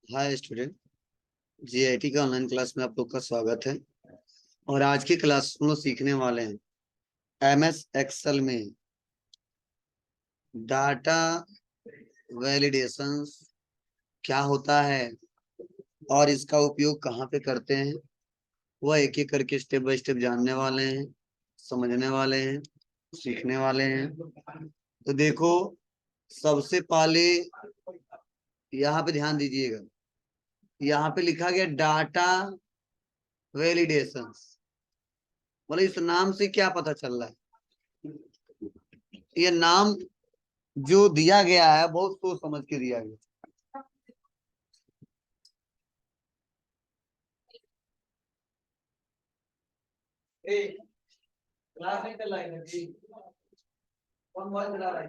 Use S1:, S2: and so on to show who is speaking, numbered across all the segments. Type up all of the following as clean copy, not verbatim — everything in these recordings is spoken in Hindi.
S1: Hi student. जीआईटी का ऑनलाइन क्लास में आप लोग का स्वागत है। और आज की क्लास में सीखने वाले हैं एमएस एक्सेल में डाटा वैलिडेशंस क्या होता है और इसका उपयोग कहाँ पे करते हैं, वह एक एक करके स्टेप बाय स्टेप जानने वाले हैं, समझने वाले हैं, सीखने वाले हैं। तो देखो, सबसे पहले यहाँ पे ध्यान दीजिएगा। यहाँ पे लिखा गया डाटा वैलिडेशंस। मतलब इस नाम से क्या पता चल रहा है? ये नाम जो दिया गया है बहुत सोच समझ के दिया गया। क्लास में चल रहा है जी। कौन मोबाइल चला रहा है?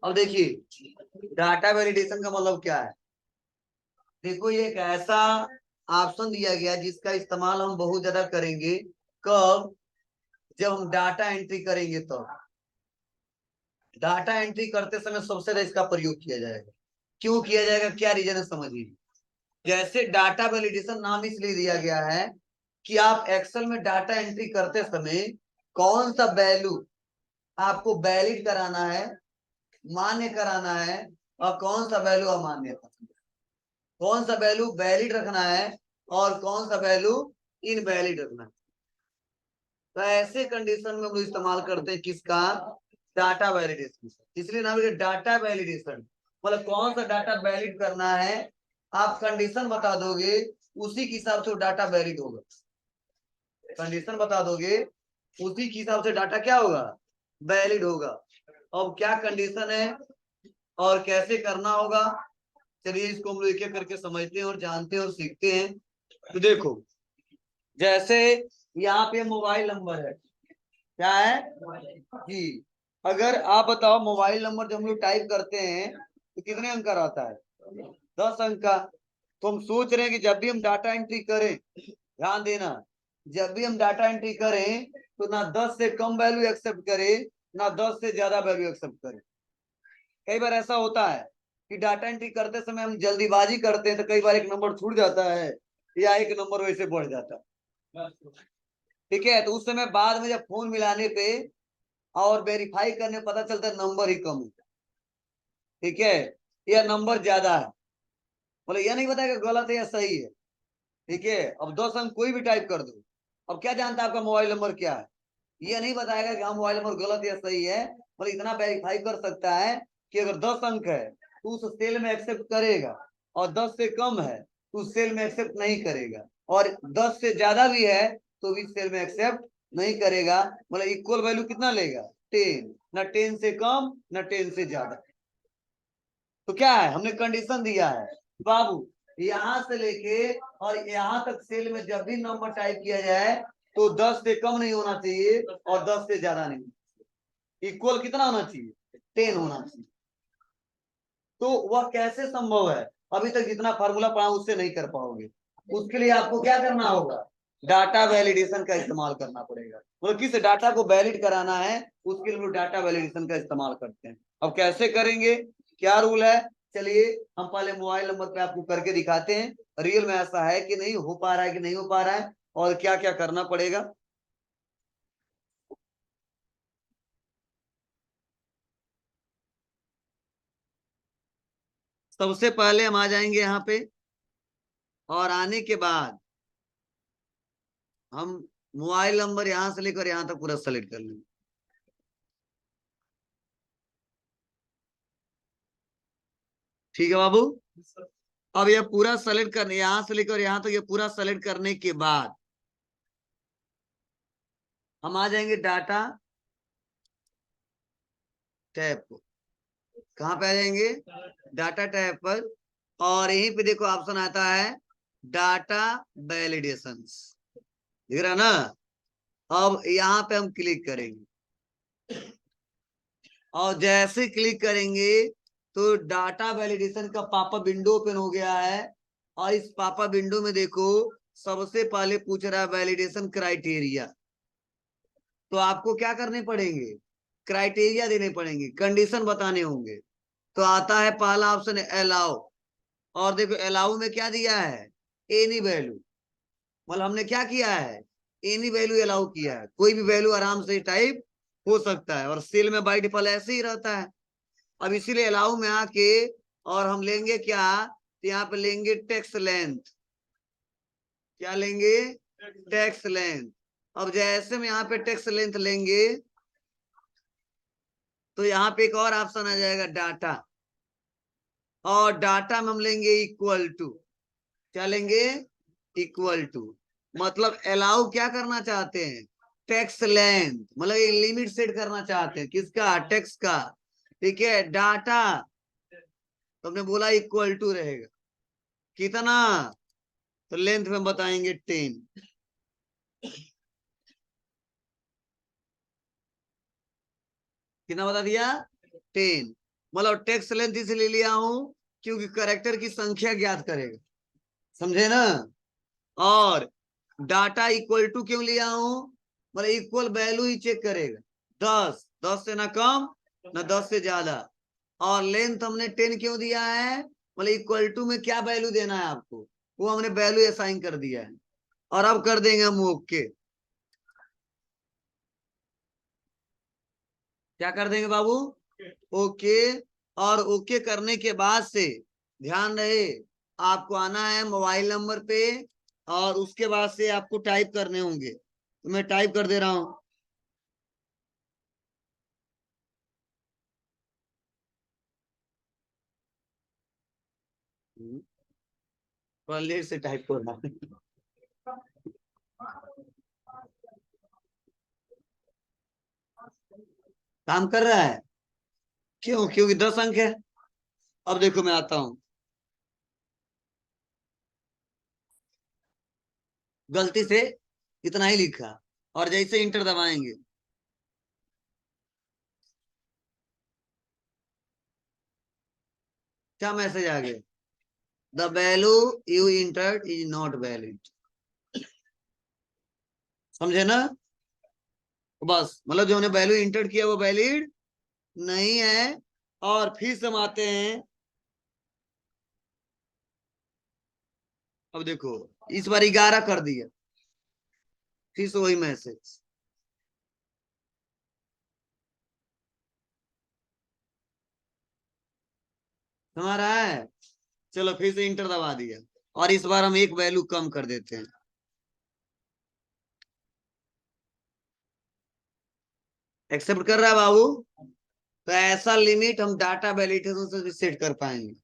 S1: अब देखिए, डाटा वैलिडेशन का मतलब क्या है। देखो, ये एक ऐसा ऑप्शन दिया गया जिसका इस्तेमाल हम बहुत ज्यादा करेंगे। कब? जब हम डाटा एंट्री करेंगे तो डाटा एंट्री करते समय सबसे ज्यादा इसका प्रयोग किया जाएगा। क्यों किया जाएगा, क्या रीजन है, समझिए। जैसे डाटा वैलिडेशन नाम इसलिए दिया गया है कि आप एक्सेल में डाटा एंट्री करते समय कौन सा वैल्यू आपको वैलिड कराना है, मान्य कराना है, और कौन सा वैल्यू अमान्य, कौन सा वैल्यू वैलिड रखना है और कौन सा वैल्यू इनवैलिड रखना है। तो ऐसे कंडीशन में हम लोग इस्तेमाल करते हैं किसका? Data validation. इसलिए नाम है डाटा वैलिडेशन। मतलब कौन सा डाटा वैलिड करना है, आप कंडीशन बता दोगे, उसी के हिसाब से डाटा वैलिड होगा। कंडीशन बता दोगे, उसी के हिसाब से डाटा क्या होगा? वैलिड होगा। अब क्या कंडीशन है और कैसे करना होगा, चलिए इसको हम लोग एक एक करके समझते हैं और जानते हैं और सीखते हैं। तो देखो, जैसे यहाँ पे मोबाइल नंबर है, क्या है जी। अगर आप बताओ, मोबाइल नंबर जब हम लोग टाइप करते हैं तो कितने अंक का रहता है? 10 अंक का। तो हम सोच रहे हैं कि जब भी हम डाटा एंट्री करें, ध्यान देना, जब भी हम डाटा एंट्री करें तो ना 10 से कम वैल्यू एक्सेप्ट करें, ना 10 से ज्यादा वैल्यू एक्सेप्ट करें। कई बार ऐसा होता है कि डाटा एंट्री करते समय हम जल्दीबाजी करते हैं तो कई बार एक नंबर छूट जाता है या एक नंबर वैसे बढ़ जाता है। ठीक है, तो उस समय बाद में जब फोन मिलाने पे और वेरीफाई करने पता चलता है नंबर ही कम है, ठीक है, या नंबर ज्यादा है। बोले यह नहीं बताएगा गलत है या सही है। ठीक है, अब 10 अंक कोई भी टाइप कर दो, अब क्या जानता है आपका मोबाइल नंबर क्या है? ये नहीं बताएगा कि हाँ मोबाइल नंबर गलत या सही है। पर इतना वेरीफाई कर सकता है कि अगर 10 अंक है तो उस सेल में एक्सेप्ट करेगा, और 10 से कम है तो उस सेल में एक्सेप्ट नहीं करेगा, और 10 से ज्यादा भी है तो भी सेल में एक्सेप्ट नहीं करेगा। मतलब इक्वल वैल्यू कितना लेगा? 10। ना 10 से कम ना 10 से ज्यादा। तो क्या है, हमने कंडीशन दिया है बाबू, यहां से लेके और यहाँ तक सेल में जब भी नंबर टाइप किया जाए तो 10 से कम नहीं होना चाहिए और 10 से ज्यादा नहीं। इक्वल कितना होना चाहिए? 10 होना चाहिए। तो वह कैसे संभव है? अभी तक जितना फार्मूला पढ़ा उससे नहीं कर पाओगे। उसके लिए आपको क्या करना होगा? डाटा वैलिडेशन का इस्तेमाल करना पड़ेगा। मतलब किस डाटा को वैलिड कराना है, उसके लिए डाटा वैलिडेशन का इस्तेमाल करते हैं। अब कैसे करेंगे, क्या रूल है, चलिए हम पहले मोबाइल नंबर पे आपको करके दिखाते हैं रियल में ऐसा है कि नहीं हो पा रहा है कि नहीं हो पा रहा है और क्या क्या करना पड़ेगा। सबसे पहले हम आ जाएंगे यहाँ पे, और आने के बाद हम मोबाइल नंबर यहां से लेकर यहां तक पूरा सेलेक्ट कर लेंगे। ठीक है बाबू। अब यह पूरा सेलेक्ट करने, यहां से लेकर यहां तक ये पूरा सेलेक्ट करने के बाद हम आ जाएंगे डाटा टैब पर। कहां पे आ जाएंगे? डाटा टैब पर। और यहीं पे देखो ऑप्शन आता है डाटा वैलिडेशन, दिख रहा ना। अब यहाँ पे हम क्लिक करेंगे। और जैसे क्लिक करेंगे तो डाटा वैलिडेशन का पापा विंडो ओपन हो गया है। और इस पापा विंडो में देखो सबसे पहले पूछ रहा है वैलिडेशन क्राइटेरिया। तो आपको क्या करने पड़ेंगे, क्राइटेरिया देने पड़ेंगे, कंडीशन बताने होंगे। तो आता है पहला ऑप्शन अलाउ। और देखो अलाउ में क्या दिया है, एनी वैल्यू। मतलब हमने क्या किया है, एनी वैल्यू अलाउ किया है, कोई भी वैल्यू आराम से टाइप हो सकता है। और सेल में बाय डिफॉल्ट ऐसे ही रहता है। अब इसीलिए अलाउ में आके और हम लेंगे क्या, तो यहाँ पे लेंगे टेक्स्ट लेंथ। क्या लेंगे, टेक्स्ट लेंथ। अब जैसे हम यहाँ पे टेक्स्ट लेंथ लेंगे तो यहाँ पे एक और ऑप्शन आ जाएगा डाटा। और डाटा में हम लेंगे इक्वल टू। क्या लेंगे, इक्वल टू। मतलब अलाउ क्या करना चाहते हैं, टेक्स्ट लेंथ, मतलब एक लिमिट सेट करना चाहते हैं किसका, टेक्स्ट का। ठीक है, डाटा तो हमने बोला इक्वल टू रहेगा कितना, तो लेंथ में बताएंगे 10। कितना बता दिया, 10। मतलब टेक्स्ट लेंथ इसलिए लिया हूं क्योंकि करेक्टर की संख्या ज्ञात करेगा, समझे ना। और डाटा इक्वल टू क्यों लिया हूं, मतलब इक्वल वैल्यू ही चेक करेगा, 10, 10 से ना कम ना 10 से ज्यादा। और लेंथ हमने 10 क्यों दिया है, मतलब इक्वल टू में क्या वैल्यू देना है आपको, वो हमने वैल्यू असाइन कर दिया है। और अब कर देंगे हम ओके। क्या कर देंगे बाबू, ओके। और ओके करने के बाद से ध्यान रहे आपको आना है मोबाइल नंबर पे और उसके बाद से आपको टाइप करने होंगे। तो मैं टाइप कर दे रहा हूं। थोड़ा लेट से टाइप कर रहा हूं। काम कर रहा है, क्यों, क्योंकि 10 अंक है। अब देखो मैं आता हूं, गलती से इतना ही लिखा और जैसे इंटर दबाएंगे क्या मैसेज आ गया, the value you entered is not valid. समझे ना, बस मतलब जो हमने वैल्यू इंटर किया वो वैलिड नहीं है। और फिर से हम आते हैं, अब देखो इस बार 11 कर दिया, फिर से वही मैसेज। समझ रहा है, चलो फिर से इंटर दबा दिया और इस बार हम एक वैल्यू कम कर देते हैं। एक्सेप्ट कर रहा है बाबू, तो ऐसा लिमिट हम डाटा वैलिडेशन से भी सेट कर पाएंगे।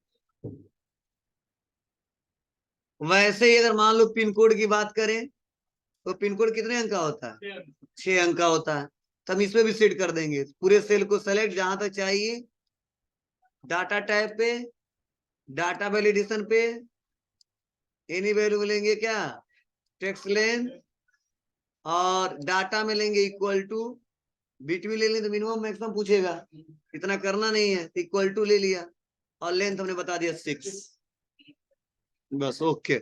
S1: वैसे ही अगर मान लो पिन कोड की बात करें तो पिन कोड कितने अंक का होता है, 6 अंक का होता है। तो हम इसमें भी सेट कर देंगे, पूरे सेल को सेलेक्ट जहां तक चाहिए, डाटा टाइप पे, डाटा वैलिडेशन पे, एनी वैल्यू मिलेंगे क्या, टेक्स्ट लेंथ। और डाटा में लेंगे इक्वल टू, बीट भी ले लें तो मिनिमम मैक्सिमम पूछेगा, इतना करना नहीं है, इक्वल टू ले लिया। और लेंथ हमने बता दिया 6, बस ओके।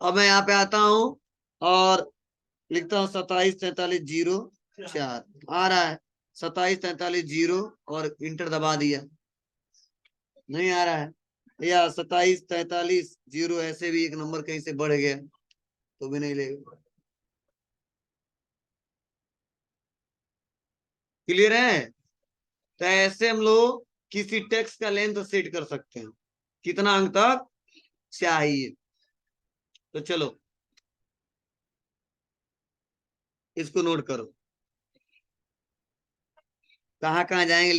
S1: अब मैं यहाँ पे आता हूँ और लिखता हूँ 274304 आ रहा है, 2743 और इंटर दबा दिया, नहीं आ रहा है। या 2743 ऐसे भी एक नंबर कहीं से बढ़ गया तो भी नहीं लेगा। क्लियर है, तो ऐसे हम लोग किसी टेक्स्ट का लेंथ सेट कर सकते हैं, कितना अंक तक चाहिए। तो चलो इसको नोट करो, कहाँ कहाँ जाएंगे।